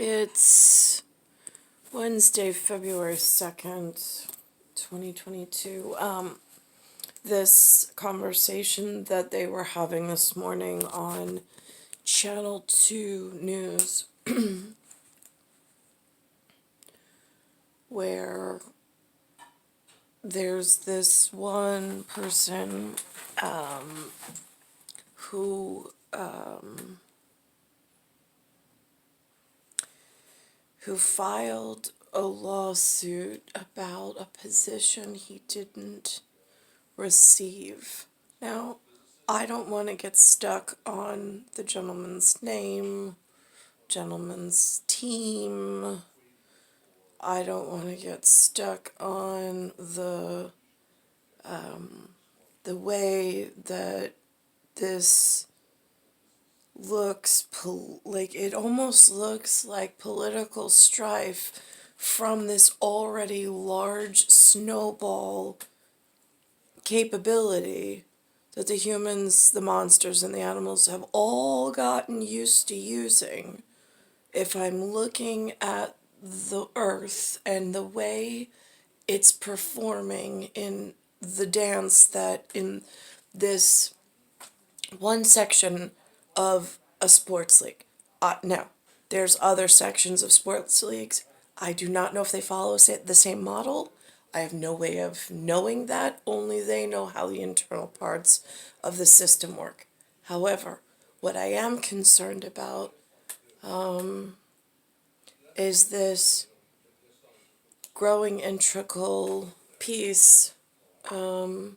It's Wednesday, February 2nd, 2022. This conversation that they were having this morning on Channel 2 News, where there's this one person who filed a lawsuit about a position he didn't receive. Now, I don't want to get stuck on the gentleman's name, gentleman's team. I don't want to get stuck on the way that this looks like it almost looks like political strife from this already large snowball capability that the humans, the monsters, and the animals have all gotten used to using. If I'm looking at the earth and the way it's performing in the dance that in this one section of a sports league. Now, there's other sections of sports leagues. I do not know if they follow the same model. I have no way of knowing that. Only they know how the internal parts of the system work. However, what I am concerned about is this growing integral piece of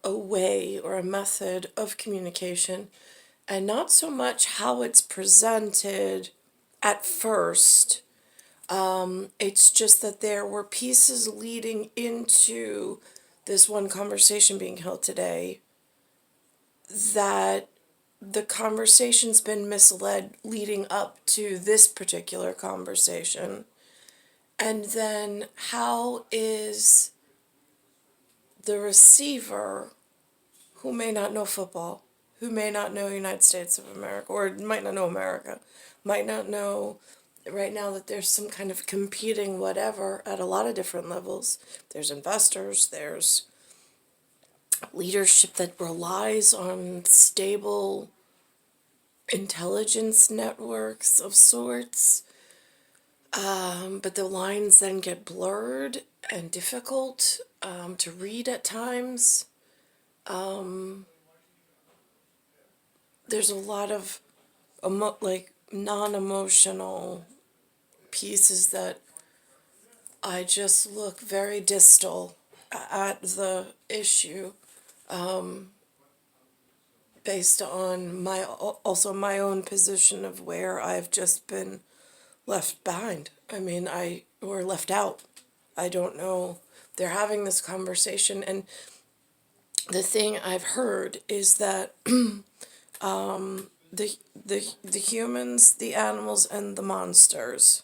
a way or a method of communication, and not so much how it's presented at first. It's just that there were pieces leading into this one conversation being held today that the conversation's been misled leading up to this particular conversation. And then how is the receiver, who may not know football, who may not know United States of America, or might not know America, might not know right now that there's some kind of competing whatever at a lot of different levels. There's investors, there's leadership that relies on stable intelligence networks of sorts. But the lines then get blurred and difficult to read at times. There's a lot of non-emotional pieces that I just look very distal at the issue, based on my own position of where I've just been left behind. Or left out. I don't know. They're having this conversation, and the thing I've heard is that the humans, the animals, and the monsters,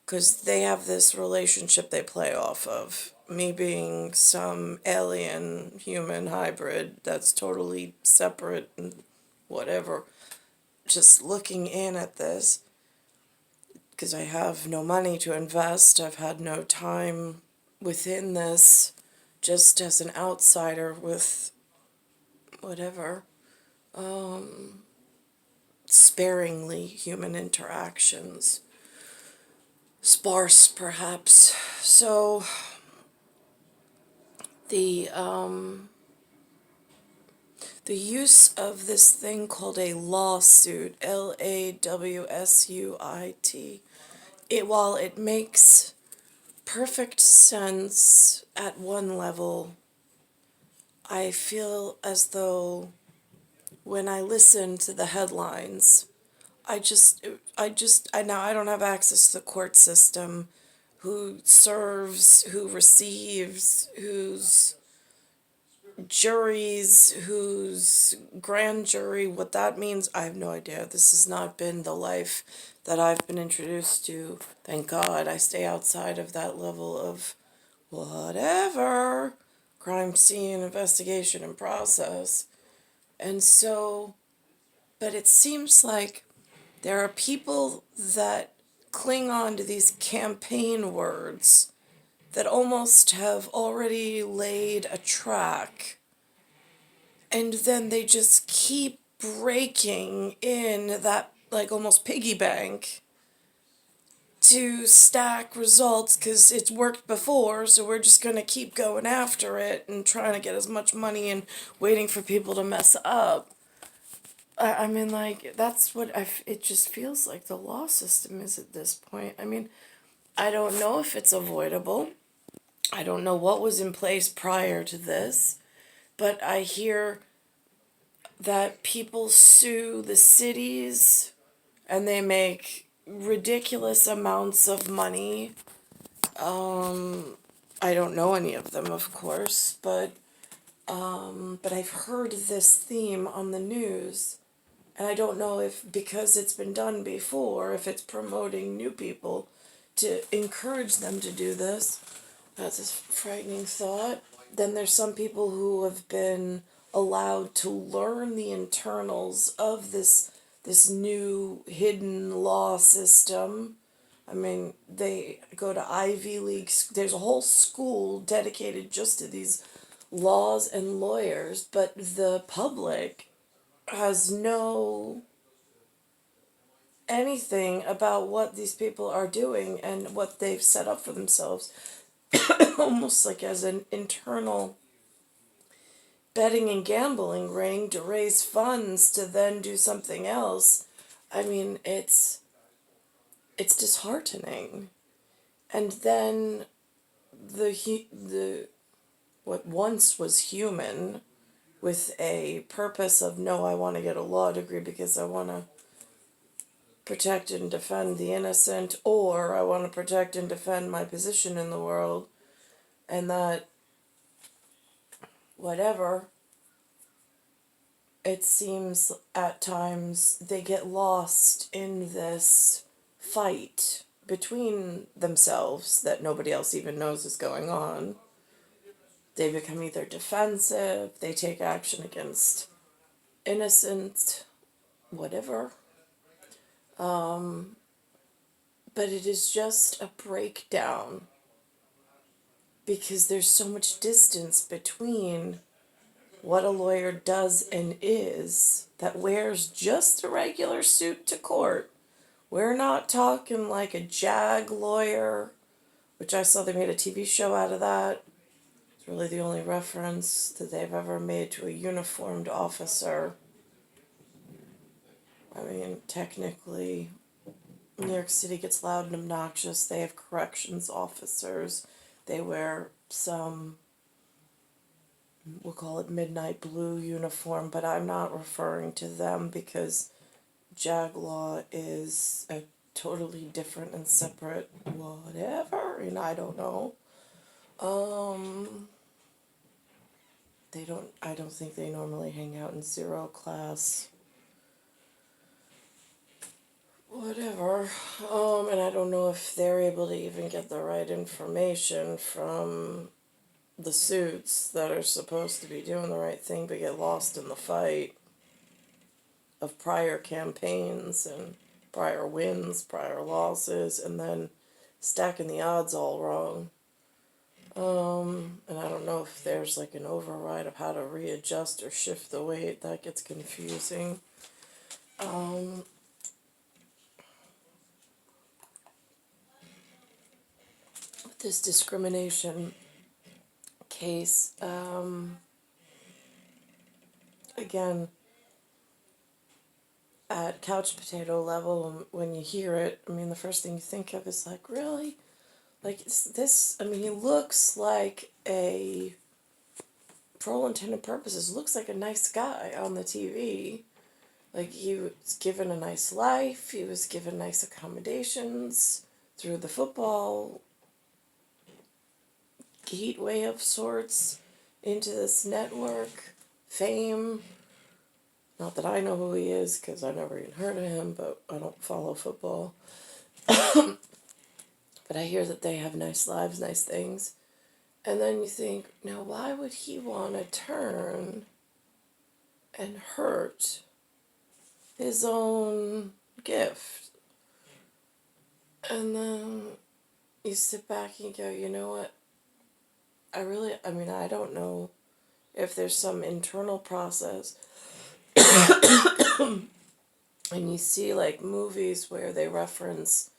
because they have this relationship they play off of. Me being some alien human hybrid that's totally separate and whatever. Just looking in at this, because I have no money to invest, I've had no time within this, just as an outsider with whatever, sparingly human interactions, sparse perhaps. So the use of this thing called a lawsuit, LAWSUIT, while it makes perfect sense at one level, I feel as though when I listen to the headlines, I don't have access to the court system, who serves, who receives, whose juries, whose grand jury, what that means, I have no idea. This has not been the life that I've been introduced to. Thank God I stay outside of that level of whatever crime scene investigation and process. And so, but it seems like There are people that cling on to these campaign words that almost have already laid a track, and then they just keep breaking in that, like, almost piggy bank to stack results because it's worked before, so we're just going to keep going after it and trying to get as much money and waiting for people to mess up. I mean, like, that's what it just feels like the law system is at this point. I mean, I don't know if it's avoidable. I don't know what was in place prior to this, but I hear that people sue the cities and they make ridiculous amounts of money. I don't know any of them, of course, but I've heard this theme on the news, and I don't know if because it's been done before, if it's promoting new people to encourage them to do this. That's a frightening thought. Then there's some people who have been allowed to learn the internals of this new hidden law system. I mean, they go to Ivy League. There's a whole school dedicated just to these laws and lawyers, but the public has no anything about what these people are doing and what they've set up for themselves, almost like as an internal betting and gambling ring to raise funds to then do something else. I mean, it's disheartening. And then the what once was human with a purpose of, no, I want to get a law degree because I want to protect and defend the innocent, or I want to protect and defend my position in the world, and that whatever, it seems at times they get lost in this fight between themselves that nobody else even knows is going on. They become either defensive, they take action against innocent, whatever. But it is just a breakdown because there's so much distance between what a lawyer does and is that wears just a regular suit to court. We're not talking like a JAG lawyer, which I saw they made a TV show out of that. It's really the only reference that they've ever made to a uniformed officer. I mean, technically, New York City gets loud and obnoxious. They have corrections officers. They wear some, we'll call it midnight blue uniform, but I'm not referring to them because JAG law is a totally different and separate whatever, and I don't know. I don't think they normally hang out in zero class. Whatever. And I don't know if they're able to even get the right information from the suits that are supposed to be doing the right thing but get lost in the fight of prior campaigns and prior wins, prior losses, and then stacking the odds all wrong. And I don't know if there's like an override of how to readjust or shift the weight. That gets confusing. This discrimination case, again, at couch potato level, when you hear it, I mean, the first thing you think of is like, really? Like, this, I mean, he looks like for all intended purposes, looks like a nice guy on the TV. Like, he was given a nice life, he was given nice accommodations through the football gateway of sorts into this network, fame. Not that I know who he is, because I've never even heard of him, but I don't follow football. But I hear that they have nice lives, nice things. And then you think, now why would he want to turn and hurt his own gift. And then you sit back and you go, you know what? I don't know if there's some internal process. And you see like movies where they reference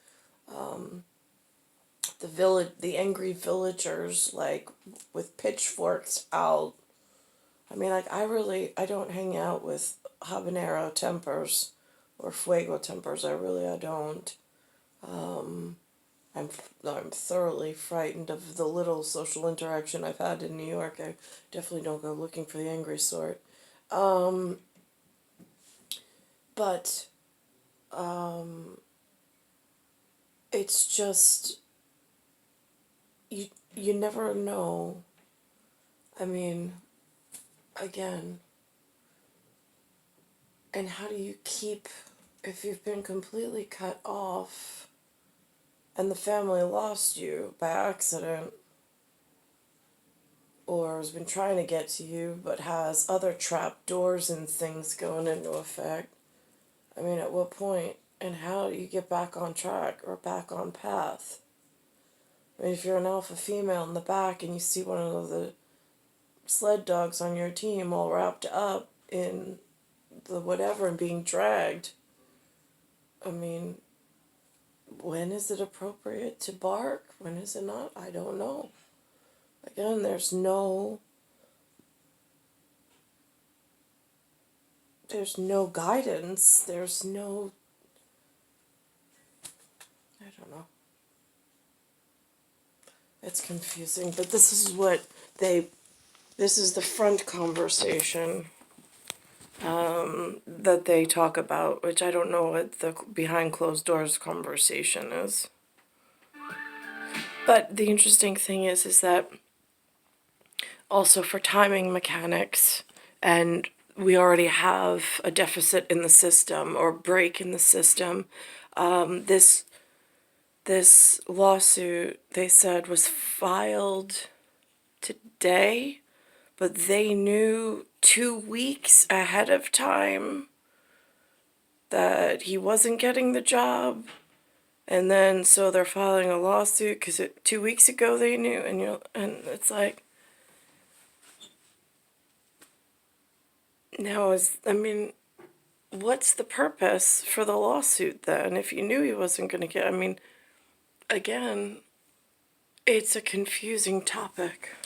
the angry villagers, like with pitchforks out. I don't hang out with habanero tempers or fuego tempers. I don't. I'm I'm thoroughly frightened of the little social interaction I've had in New York. I definitely don't go looking for the angry sort. But it's just you you never know. I mean, again, and how do you keep if you've been completely cut off and the family lost you by accident or has been trying to get to you but has other trap doors and things going into effect? I mean, at what point and how do you get back on track or back on path? I mean, if you're an alpha female in the back and you see one of the sled dogs on your team all wrapped up in the whatever and being dragged, I mean, when is it appropriate to bark? When is it not? I don't know. Again, there's no guidance. I don't know. It's confusing, but this is the front conversation that they talk about, which I don't know what the behind closed doors conversation is. But the interesting thing is that also for timing mechanics, and we already have a deficit in the system or break in the system. This lawsuit, they said, was filed today, but they knew 2 weeks ahead of time that he wasn't getting the job. And then so they're filing a lawsuit because 2 weeks ago they knew, and it's like, what's the purpose for the lawsuit then? If you knew he wasn't going to get, again, it's a confusing topic.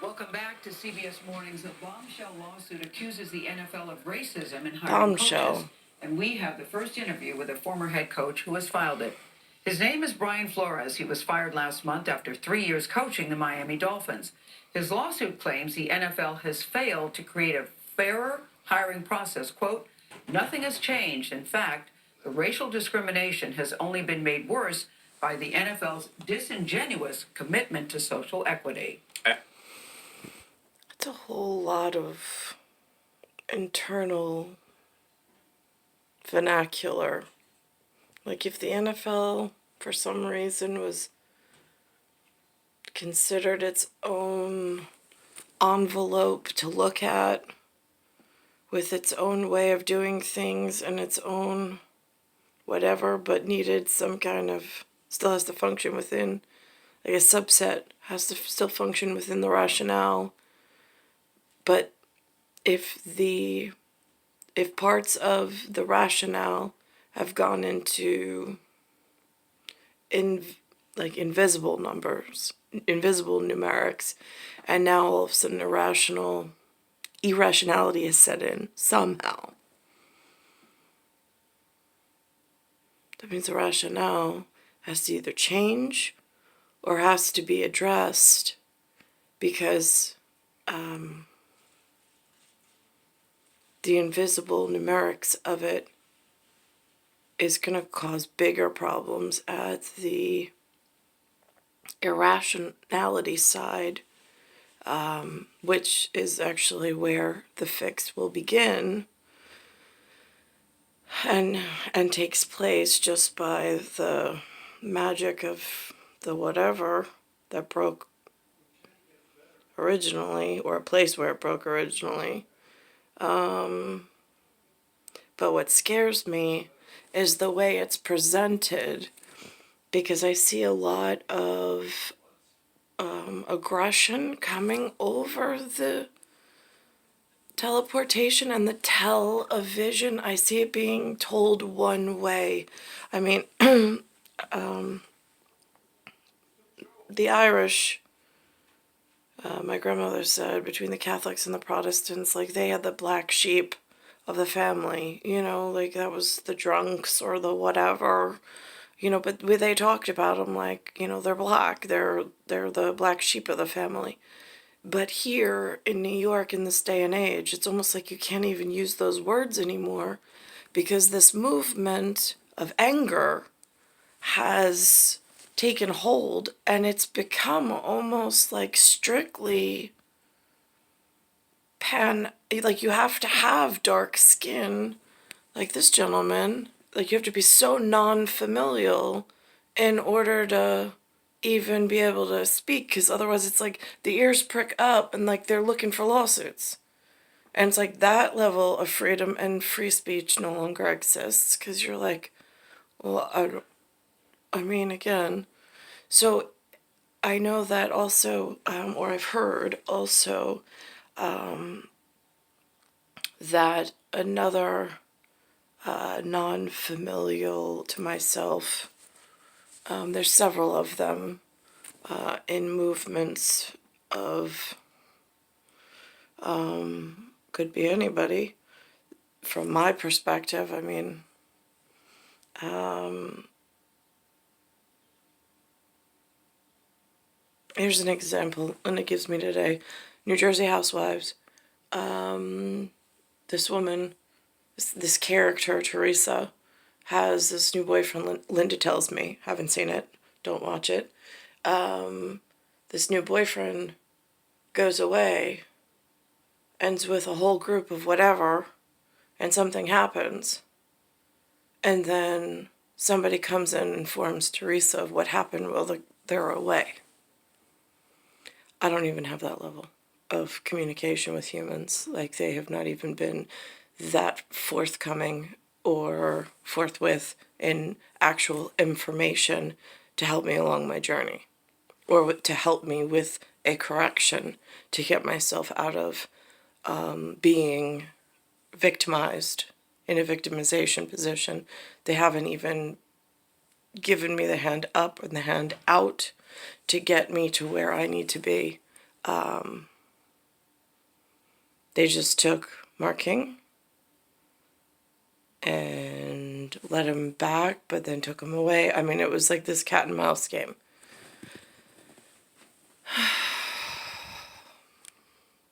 Welcome back to CBS Mornings. A bombshell lawsuit accuses the NFL of racism in hiring coaches. And we have the first interview with a former head coach who has filed it. His name is Brian Flores. He was fired last month after 3 years coaching the Miami Dolphins. His lawsuit claims the NFL has failed to create a fairer hiring process. Quote, nothing has changed. In fact, the racial discrimination has only been made worse by the NFL's disingenuous commitment to social equity. It's a whole lot of internal vernacular. Like if the NFL, for some reason, was considered its own envelope to look at with its own way of doing things and its own whatever, but needed some kind of, still has to function within, like a subset has to still function within the rationale. But if parts of the rationale have gone into invisible numbers, invisible numerics, and now all of a sudden irrationality is set in somehow. That means the rationale has to either change or has to be addressed because the invisible numerics of it is going to cause bigger problems at the irrationality side, which is actually where the fix will begin and takes place just by the magic of the whatever that broke originally, or a place where it broke originally. But what scares me is the way it's presented, because I see a lot of aggression coming over the teleportation and the television. I see it being told one way. I mean, the Irish, my grandmother said, between the Catholics and the Protestants, like, they had the black sheep of the family, you know, like that was the drunks or the whatever, you know, but they talked about them like, you know, they're black, they're the black sheep of the family. But here in New York in this day and age, it's almost like you can't even use those words anymore, because this movement of anger has taken hold, and it's become almost like strictly like you have to have dark skin, like this gentleman, like you have to be so non-familial in order to even be able to speak, because otherwise it's like the ears prick up and like they're looking for lawsuits. And it's like that level of freedom and free speech no longer exists, because you're like, well, I mean, again. So I know that also, or I've heard also, that another non-familial to myself, there's several of them in movements of, could be anybody. From my perspective, I mean, here's an example, and it gives me today. New Jersey Housewives. This woman, this character, Teresa, has this new boyfriend. Linda tells me, haven't seen it, don't watch it. This new boyfriend goes away, ends with a whole group of whatever, and something happens. And then somebody comes in and informs Teresa of what happened while they're away. I don't even have that level of communication with humans. Like, they have not even been that forthcoming or forthwith in actual information to help me along my journey, or to help me with a correction to get myself out of being victimized in a victimization position. They haven't even given me the hand up and the hand out to get me to where I need to be. They just took Mark King and let him back, but then took him away. I mean, it was like this cat and mouse game.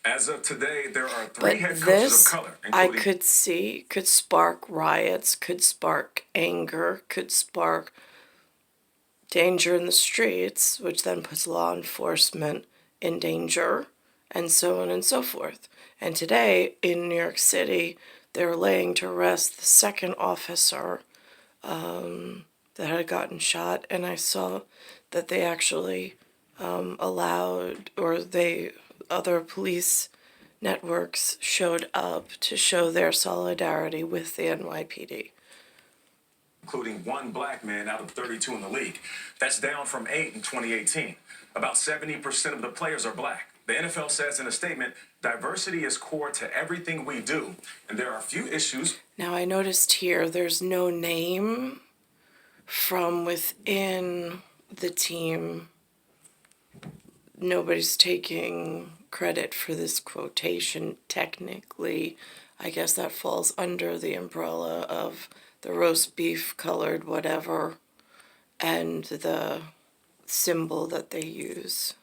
As of today, there are three head coaches of color, including... I could see, could spark riots, could spark anger, could spark danger in the streets, which then puts law enforcement in danger, and so on and so forth. And today, in New York City, they're laying to rest the second officer that had gotten shot, and I saw that they actually allowed, or other police networks showed up to show their solidarity with the NYPD. Including one black man out of 32 in the league. That's down from 8 in 2018. About 70% of the players are black. The NFL says in a statement, diversity is core to everything we do, and there are a few issues. Now, I noticed here there's no name from within the team. Nobody's taking credit for this quotation. Technically, I guess that falls under the umbrella of the roast beef colored whatever and the symbol that they use.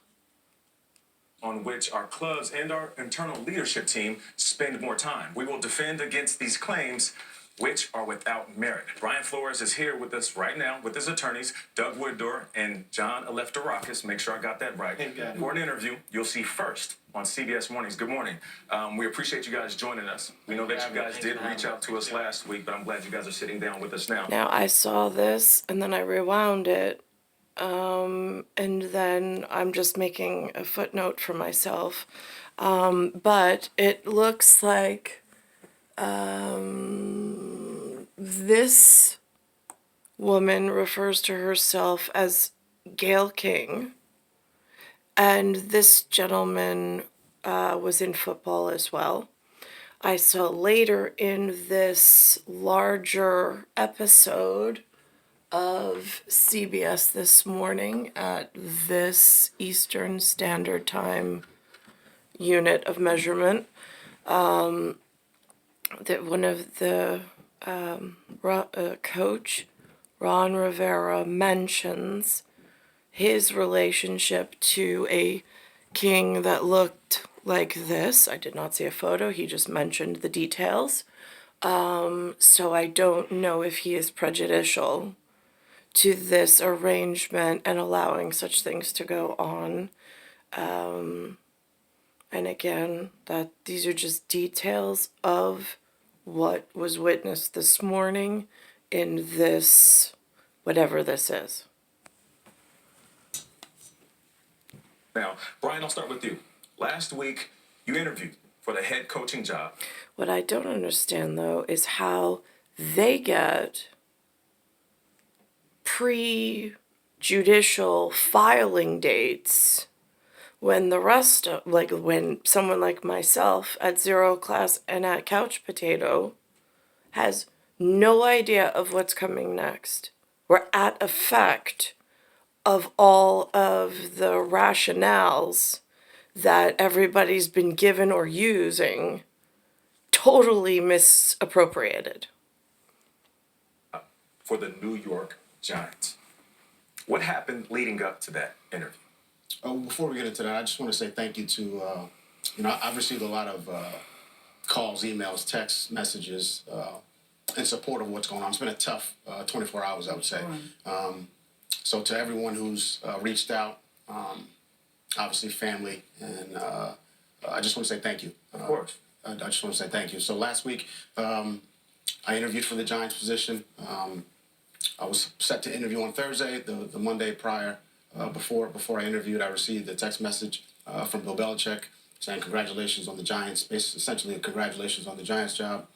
On which our clubs and our internal leadership team spend more time. We will defend against these claims, which are without merit. Brian Flores is here with us right now with his attorneys, Doug Wooddor and John Alefterakis. Make sure I got that right. For an interview you'll see first on CBS Mornings. Good morning. We appreciate you guys joining us. We know that you guys did reach out to us last week, but I'm glad you guys are sitting down with us now. Now, I saw this and then I rewound it. And then I'm just making a footnote for myself. But it looks like This woman refers to herself as Gail King, and this gentleman was in football as well. I saw later in this larger episode of CBS This Morning at this Eastern Standard Time unit of measurement that one of the coach, Ron Rivera, mentions his relationship to a king that looked like this. I did not see a photo, he just mentioned the details. So I don't know if he is prejudicial to this arrangement and allowing such things to go on. And again, that these are just details of what was witnessed this morning in this, whatever this is. Now, Brian, I'll start with you. Last week, you interviewed for the head coaching job. What I don't understand, though, is how they get pre-judicial filing dates when the rest of, like, when someone like myself at Zero Class and at Couch Potato has no idea of what's coming next. We're at effect of all of the rationales that everybody's been given or using, totally misappropriated. For the New York Giants. What happened leading up to that interview? Before we get into that, I just want to say thank you to, I've received a lot of calls, emails, texts, messages in support of what's going on. It's been a tough 24 hours, I would say. So to everyone who's reached out, obviously family, and I just want to say thank you. Of course. I just want to say thank you. So last week, I interviewed for the Giants position. I was set to interview on Thursday, the Monday prior. Before I interviewed, I received a text message from Bill Belichick saying congratulations on the Giants, essentially congratulations on the Giants job.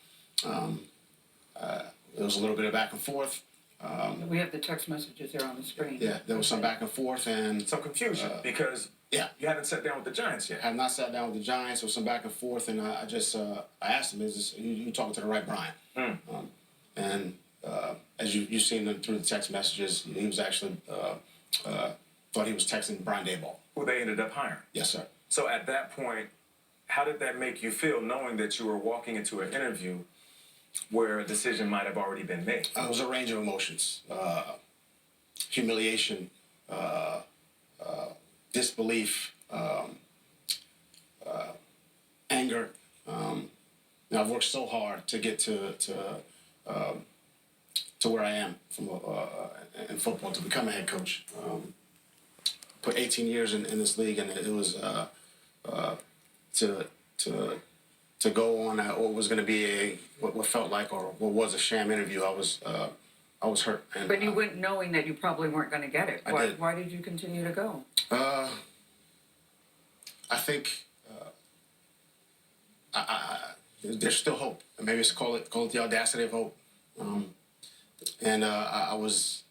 There was a little bit of back and forth. We have the text messages there on the screen. Yeah, there was some back and forth and some confusion because you haven't sat down with the Giants yet. I have not sat down with the Giants. There was some back and forth, and I asked him, "Is this you talking to the right Brian?" And as you've seen through the text messages, he was actually thought he was texting Brian Daboll, who they ended up hiring. Yes, sir. So at that point, how did that make you feel, knowing that you were walking into an interview where a decision might have already been made? It was a range of emotions: humiliation, disbelief, anger. I've worked so hard to get to where I am in football, to become a head coach. Put 18 years in this league, and it was to go on what was going to be what felt like, or what was a sham interview. I was hurt. And, but you went knowing that you probably weren't going to get it. I did. Why did you continue to go? I think there's still hope. Maybe it's call it the audacity of hope. I was,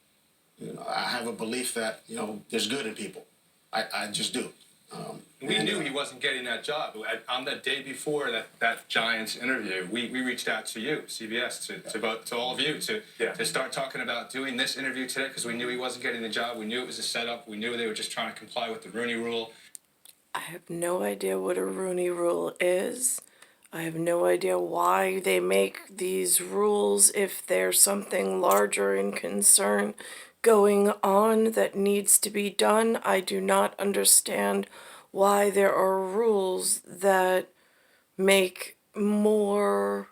I have a belief that there's good in people. I just do. We knew he wasn't getting that job. On the day before that Giants interview, we reached out to you, CBS, to all of you, to start talking about doing this interview today, because we knew he wasn't getting the job. We knew it was a setup. We knew they were just trying to comply with the Rooney Rule. I have no idea what a Rooney Rule is. I have no idea why they make these rules if there's something larger in concern going on that needs to be done. I do not understand why there are rules that make more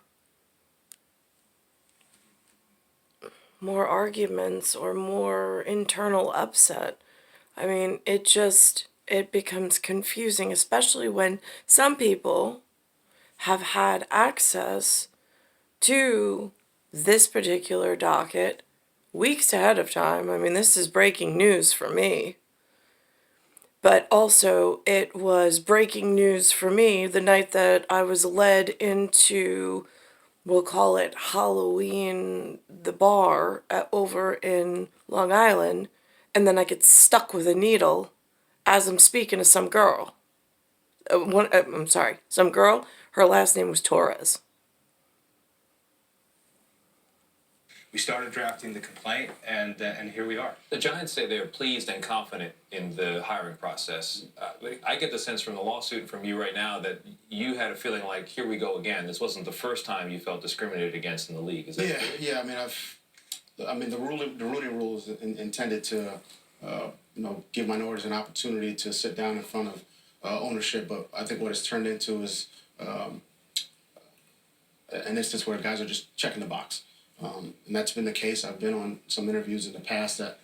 arguments or more internal upset. I mean, it becomes confusing, especially when some people have had access to this particular docket weeks ahead of time. I mean, this is breaking news for me. But also, it was breaking news for me the night that I was led into we'll call it Halloween, the bar over in Long Island, and then I get stuck with a needle as I'm speaking to some girl. I'm sorry, some girl. Her last name was Torres. We started drafting the complaint, and here we are. The Giants say they're pleased and confident in the hiring process. I get the sense from the lawsuit from you right now that you had a feeling like, here we go again. This wasn't the first time you felt discriminated against in the league. Is that true? Yeah. I mean, the Rooney Rule is intended to, give minorities an opportunity to sit down in front of ownership. But I think what it's turned into is an instance where guys are just checking the box. And that's been the case. I've been on some interviews in the past that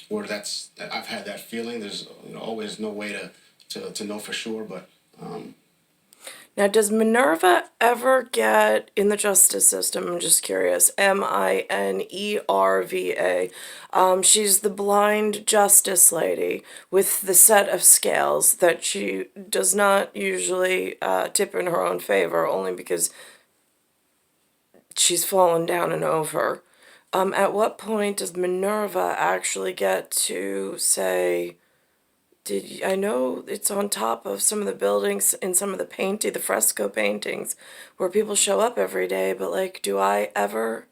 where I've had that feeling. There's always no way to know for sure, but. Now, does Minerva ever get in the justice system? I'm just curious. Minerva. She's the blind justice lady with the set of scales that she does not usually tip in her own favor, only because she's fallen down and over. At what point does Minerva actually get to say, I know it's on top of some of the buildings in some of the fresco paintings where people show up every day, but like, do I ever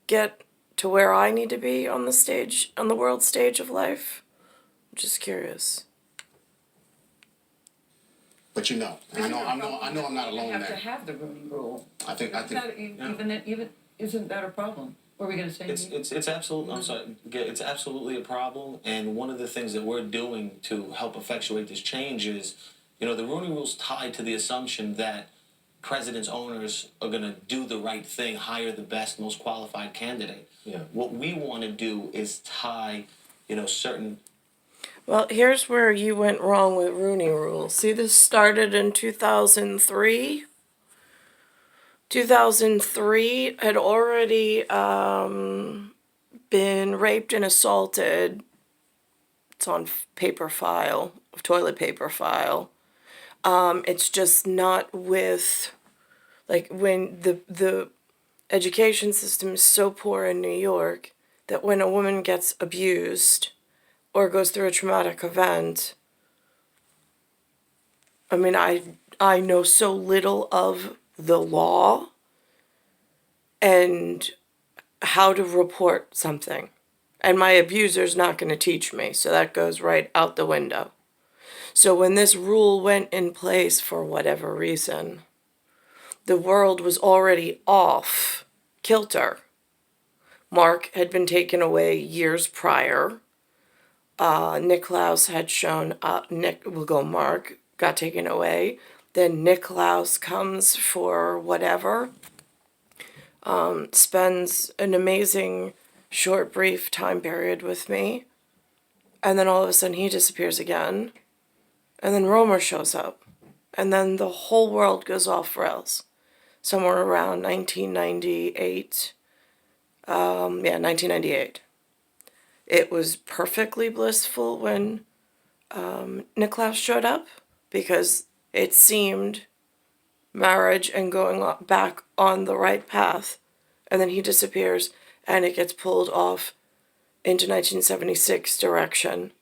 get to where I need to be on the stage, on the world stage of life? I'm just curious. But and I know I'm not alone You have to there. have the Rooney Rule. I think. Even isn't that a problem? What were we going to say? It's absolutely. I'm sorry. It's absolutely a problem. And one of the things that we're doing to help effectuate this change is, the Rooney Rule's tied to the assumption that presidents, owners are going to do the right thing, hire the best, most qualified candidate. Yeah. What we want to do is tie, certain. Well, here's where you went wrong with Rooney Rule. See, this started in 2003. 2003 had already been raped and assaulted. It's on toilet paper file. It's just not with, like, when the education system is so poor in New York that when a woman gets abused or goes through a traumatic event, I mean, I know so little of the law and how to report something. And my abuser's not going to teach me, so that goes right out the window. So when this rule went in place for whatever reason, the world was already off kilter. Mark had been taken away years prior. Nicklaus had shown up. Mark got taken away. Then Nicklaus comes for whatever. Spends an amazing short, brief time period with me. And then all of a sudden he disappears again. And then Romer shows up. And then the whole world goes off rails. Somewhere around 1998. 1998. It was perfectly blissful when Nicklaus showed up, because it seemed marriage and going back on the right path. And then he disappears, and it gets pulled off into 1976 direction.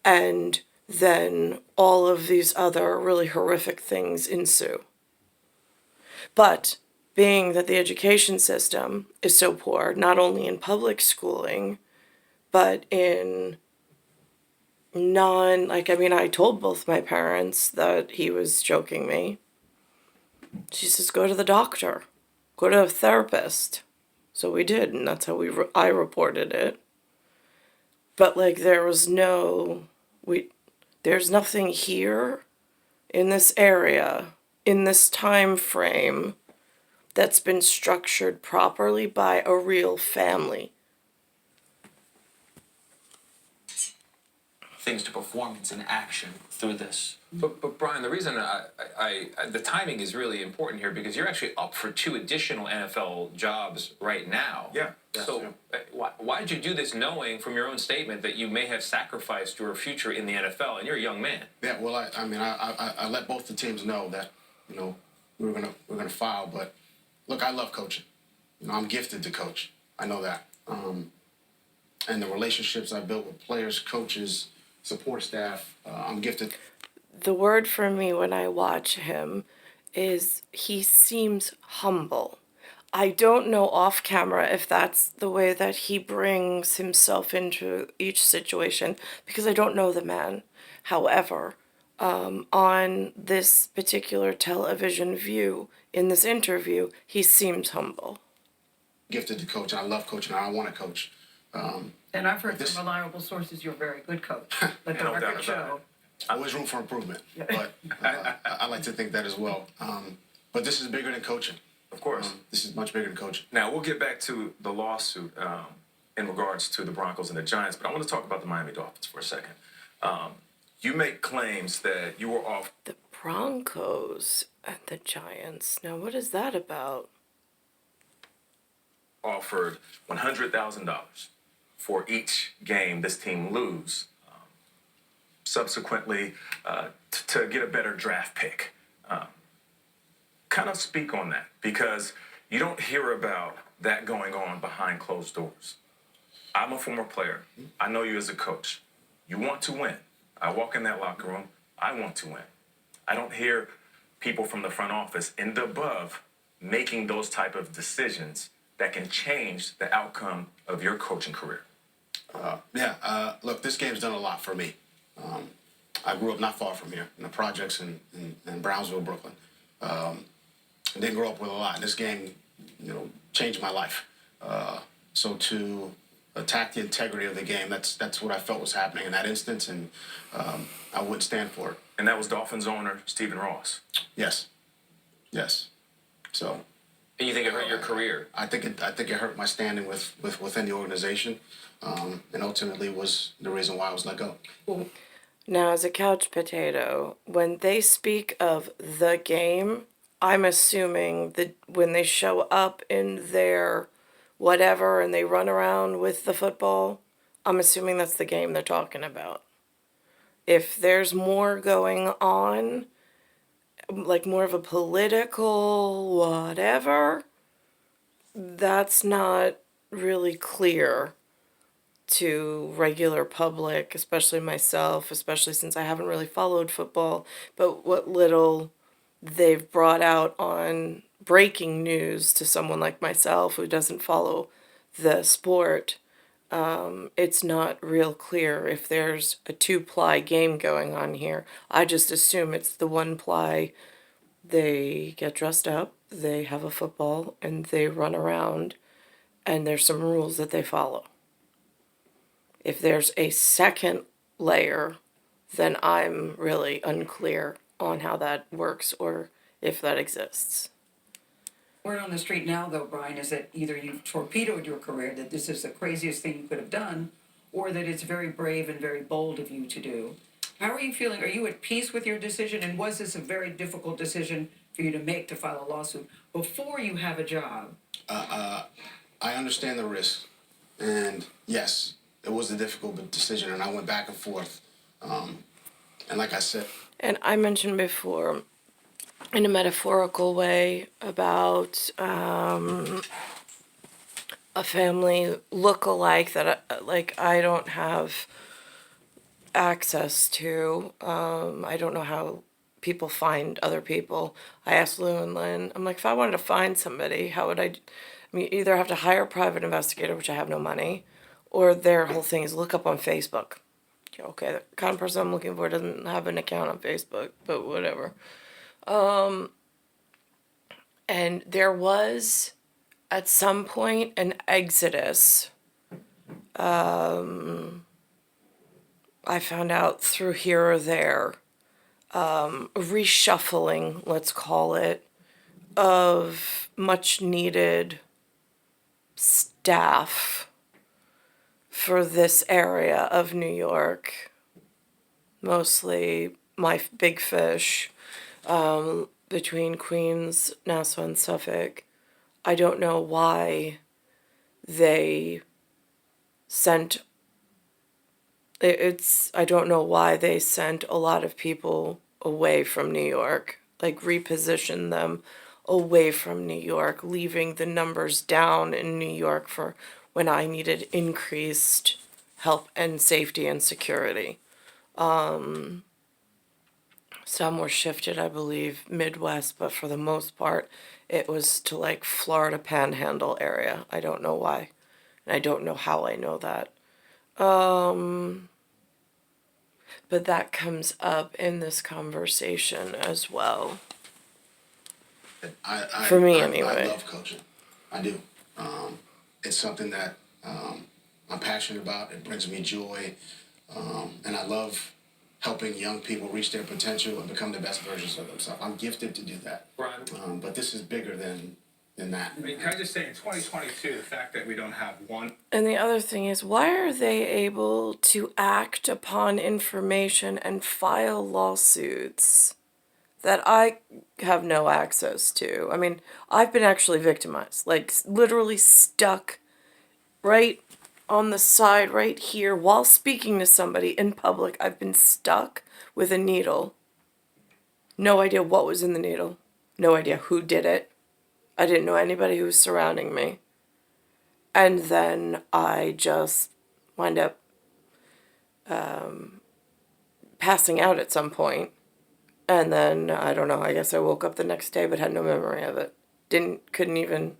And then all of these other really horrific things ensue. But being that the education system is so poor, not only in public schooling, but in I told both my parents that he was joking me. She says, go to the doctor, go to a therapist. So we did, and that's how I reported it. But there's nothing here in this area, in this time frame, that's been structured properly by a real family. Things to performance and action through this. But Brian, the reason the timing is really important here, because you're actually up for 2 additional NFL jobs right now. Yeah. So why did you do this, knowing from your own statement that you may have sacrificed your future in the NFL, and you're a young man? Yeah. Well, I let both the teams know that we were gonna file, but look, I love coaching. I'm gifted to coach. I know that. And the relationships I built with players, coaches, support staff, I'm gifted. The word for me when I watch him is he seems humble. I don't know off camera if that's the way that he brings himself into each situation because I don't know the man. However, on this particular television view, in this interview, he seems humble. Gifted to coach, and I love coaching, and I want to coach. And I've heard This- from reliable sources you're a very good coach. Let the No doubt record about show. Always room for improvement, but I like to think that as well. But this is bigger than coaching. Of course. This is much bigger than coaching. Now, we'll get back to the lawsuit in regards to the Broncos and the Giants, but I want to talk about the Miami Dolphins for a second. You make claims that you were The Broncos and the Giants. Now, what is that about? offered $100,000 for each game this team lose, subsequently to get a better draft pick. Kind of speak on that, because you don't hear about that going on behind closed doors. I'm a former player. I know you as a coach. You want to win. I walk in that locker room. I want to win. I don't hear people from the front office and above making those type of decisions that can change the outcome of your coaching career. Look, this game's done a lot for me. I grew up not far from here, in the projects in Brownsville, Brooklyn. Didn't grow up with a lot. This game, changed my life. So to attack the integrity of the game, that's what I felt was happening in that instance, and I wouldn't stand for it. And that was Dolphins owner Stephen Ross. Yes. So. And you think it hurt your career? I think it hurt my standing within the organization, and ultimately was the reason why I was let go. Now, as a couch potato, when they speak of the game, I'm assuming that when they show up in their whatever and they run around with the football, I'm assuming that's the game they're talking about. If there's more going on, like more of a political whatever, that's not really clear to regular public, especially myself, especially since I haven't really followed football, but what little they've brought out on breaking news to someone like myself who doesn't follow the sport, it's not real clear if there's a two-ply game going on here. I just assume it's the one ply. They get dressed up, they have a football, and they run around, and there's some rules that they follow. If there's a second layer, then I'm really unclear on how that works or if that exists. Word on the street now, though, Brian, is that either you've torpedoed your career, that this is the craziest thing you could have done, or that it's very brave and very bold of you to do. How are you feeling? Are you at peace with your decision? And was this a very difficult decision for you to make to file a lawsuit before you have a job? I understand the risk, and yes, it was a difficult decision, and I went back and forth. And like I said, And I mentioned before, in a metaphorical way, about a family look-alike that I don't have access to. I don't know how people find other people. I asked Lou and Lynn, I'm like, if I wanted to find somebody, how would I mean, either have to hire a private investigator, which I have no money, or their whole thing is look up on Facebook. Okay, the kind of person I'm looking for doesn't have an account on Facebook, but whatever. And there was, at some point, an exodus. I found out through here or there, reshuffling, let's call it, of much needed staff for this area of New York, mostly my big fish, between Queens, Nassau, and Suffolk. I don't know why they sent I don't know why they sent a lot of people away from New York, like repositioned them away from New York, leaving the numbers down in New York for when I needed increased help and safety and security. Some were shifted, I believe, Midwest, but for the most part, it was to like Florida Panhandle area. I don't know why, and I don't know how I know that. But that comes up in this conversation as well. For me, anyway. I love coaching. I do. It's something that I'm passionate about. It brings me joy. And I love helping young people reach their potential and become the best versions of themselves. I'm gifted to do that. Brian, But this is bigger than that. I mean, can I just say, in 2022, the fact that we don't have one. And the other thing is, why are they able to act upon information and file lawsuits that I have no access to? I mean, I've been actually victimized, like literally stuck right on the side right here while speaking to somebody in public. I've been stuck with a needle. No idea what was in the needle. No idea who did it. I didn't know anybody who was surrounding me. And then I just wind up passing out at some point. And then, I don't know, I guess I woke up the next day but had no memory of it. Couldn't even,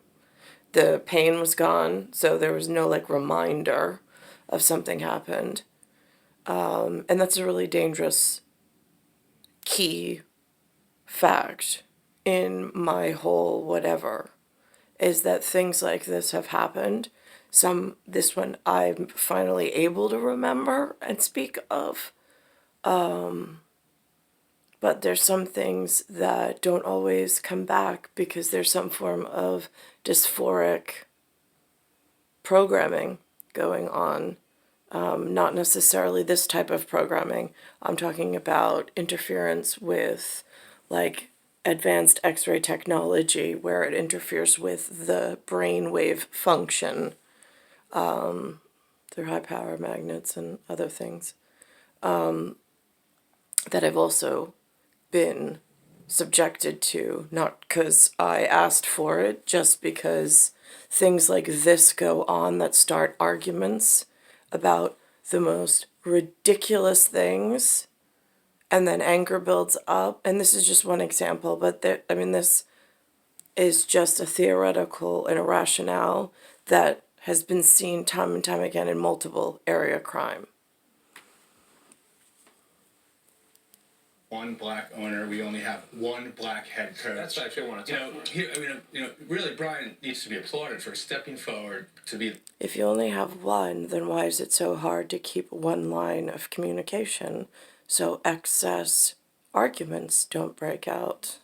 the pain was gone, so there was no like reminder of something happened. And that's a really dangerous key fact in my whole whatever, is that things like this have happened. This one I'm finally able to remember and speak of. But there's some things that don't always come back because there's some form of dysphoric programming going on. Not necessarily this type of programming. I'm talking about interference with like advanced X-ray technology where it interferes with the brainwave function through high power magnets and other things that I've also been subjected to, not because I asked for it, just because things like this go on that start arguments about the most ridiculous things, and then anger builds up. And this is just one example, but this is just a theoretical and a rationale that has been seen time and time again in multiple area crime. One black owner. We only have one black head coach. That's what I actually want to talk about. Really, Brian needs to be applauded for stepping forward to be. If you only have one, then why is it so hard to keep one line of communication so excess arguments don't break out?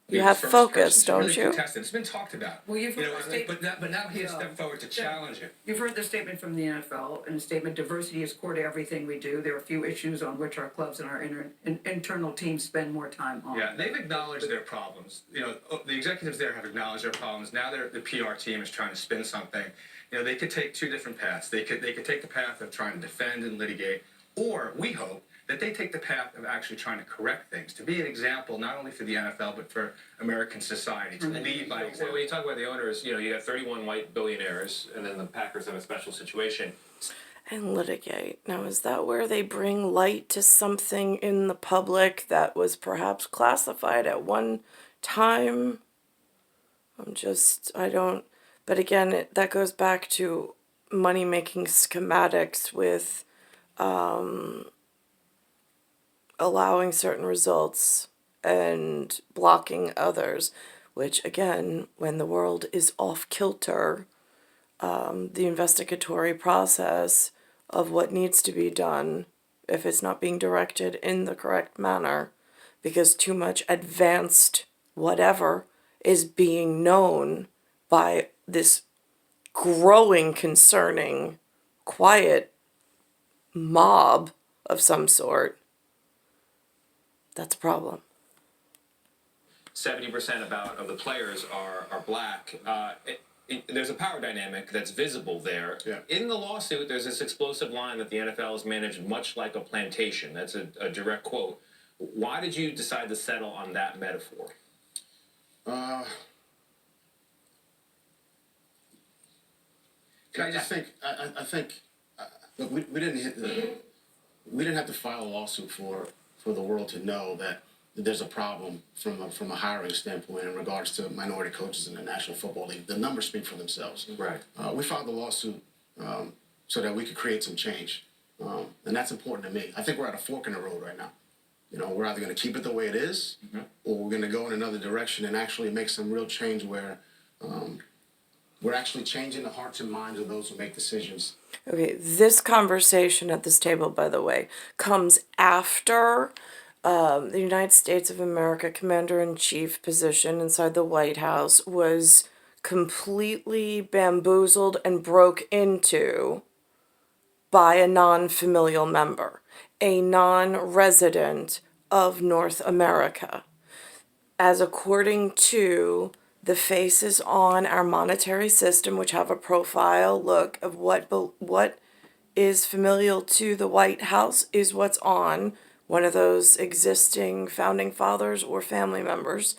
You have focus, don't really you? Contested. It's been talked about. Well, you've heard the statement. But now he has stepped forward to challenge it. You've heard the statement from the NFL, and the statement, diversity is core to everything we do. There are a few issues on which our clubs and our internal teams spend more time on. Yeah, they've acknowledged their problems. The executives there have acknowledged their problems. Now the PR team is trying to spin something. They could take two different paths. They could take the path of trying to defend and litigate, or we hope that they take the path of actually trying to correct things, to be an example not only for the NFL but for American society, to lead by example. When you talk about the owners, you got 31 white billionaires, and then the Packers have a special situation. And litigate. Now, is that where they bring light to something in the public that was perhaps classified at one time? But again, that goes back to money-making schematics with allowing certain results and blocking others, which again, when the world is off kilter, the investigatory process of what needs to be done, if it's not being directed in the correct manner, because too much advanced whatever is being known by this growing, concerning, quiet mob of some sort, that's a problem. 70% of the players are black. There's a power dynamic that's visible there. Yeah. In the lawsuit, there's this explosive line that the NFL is managed much like a plantation. That's a direct quote. Why did you decide to settle on that metaphor? Uh, Can I I just think I think look, we didn't hit we didn't have to file a lawsuit for the world to know that there's a problem from a hiring standpoint in regards to minority coaches in the National Football League. The numbers speak for themselves. Right. We filed the lawsuit so that we could create some change, and that's important to me. I think we're at a fork in the road right now. You know, we're either going to keep it the way it is, or we're going to go in another direction and actually make some real change where we're actually changing the hearts and minds of those who make decisions. Okay, this conversation at this table, by the way, comes after the United States of America Commander-in-Chief position inside the White House was completely bamboozled and broke into by a non-familial member, a non-resident of North America. As according to the faces on our monetary system, which have a profile look of what is familial to the White House, is what's on one of those existing founding fathers or family members,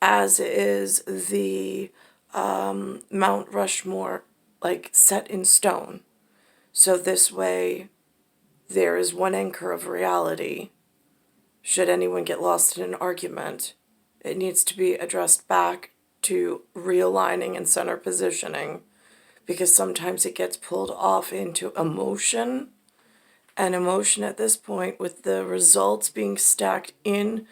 as is the Mount Rushmore, like set in stone. So this way, there is one anchor of reality. Should anyone get lost in an argument, it needs to be addressed back to realigning and center positioning, because sometimes it gets pulled off into emotion, and emotion at this point, with the results being stacked in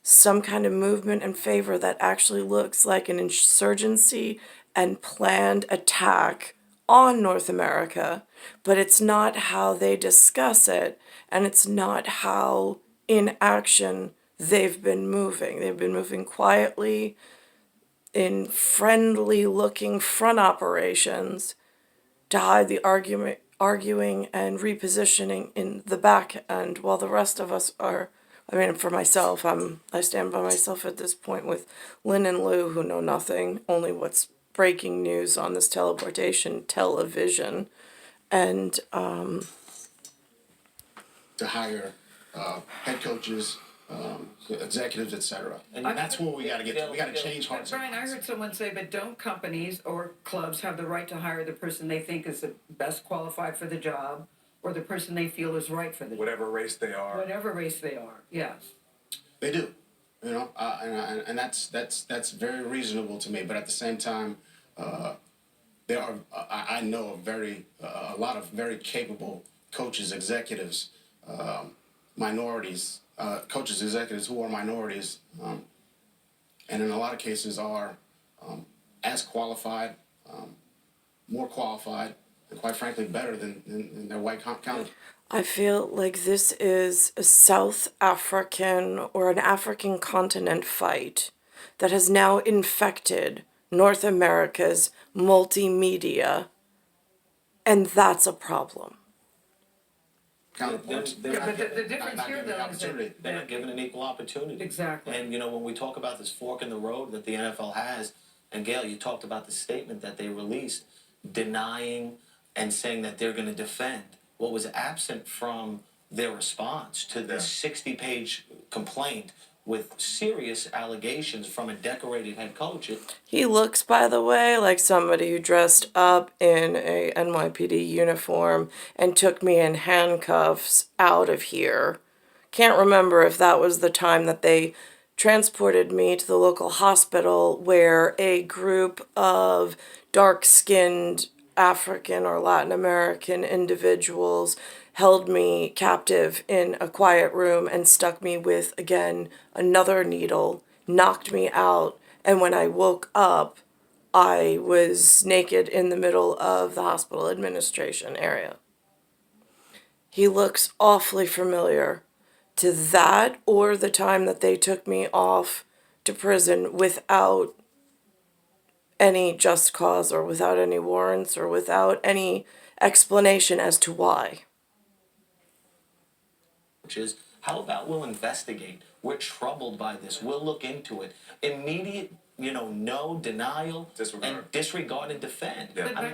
some kind of movement and favor that actually looks like an insurgency and planned attack on North America, but it's not how they discuss it, and it's not how in action they've been moving. They've been moving quietly in friendly looking front operations to hide the arguing and repositioning in the back end, while the rest of us are, I mean, for myself, I stand by myself at this point with Lynn and Lou, who know nothing, only what's breaking news on this television, and To hire head coaches, executives, etc. And that's where we got to get to. We got to change hearts. Brian, I heard someone say, but don't companies or clubs have the right to hire the person they think is the best qualified for the job, or the person they feel is right for the job? Whatever race they are. Whatever race they are, yes. They do, you know, and that's very reasonable to me. But at the same time, there are I know a lot of very capable coaches, executives, minorities, coaches, executives who are minorities, and in a lot of cases are as qualified, more qualified, and quite frankly better than their white counterparts. I feel like this is a South African or an African continent fight that has now infected North America's multimedia, and that's a problem. Counterparts. Yeah, but the difference not here, given the though, is that opportunity. They're not given an equal opportunity. Exactly. And, you know, when we talk about this fork in the road that the NFL has, and Gail, you talked about the statement that they released, denying and saying that they're going to defend. What was absent from their response to the 60-page complaint with serious allegations from a decorated head coach. He looks, by the way, like somebody who dressed up in a NYPD uniform and took me in handcuffs out of here. Can't remember if that was the time that they transported me to the local hospital where a group of dark-skinned African or Latin American individuals held me captive in a quiet room and stuck me with, again, another needle, knocked me out, and when I woke up, I was naked in the middle of the hospital administration area. He looks awfully familiar to that, or the time that they took me off to prison without any just cause or without any warrants or without any explanation as to why. Which is, how about we'll investigate? We're troubled by this. We'll look into it. Immediate, no denial, Disregard. and disregard and defend. Yeah. I mean,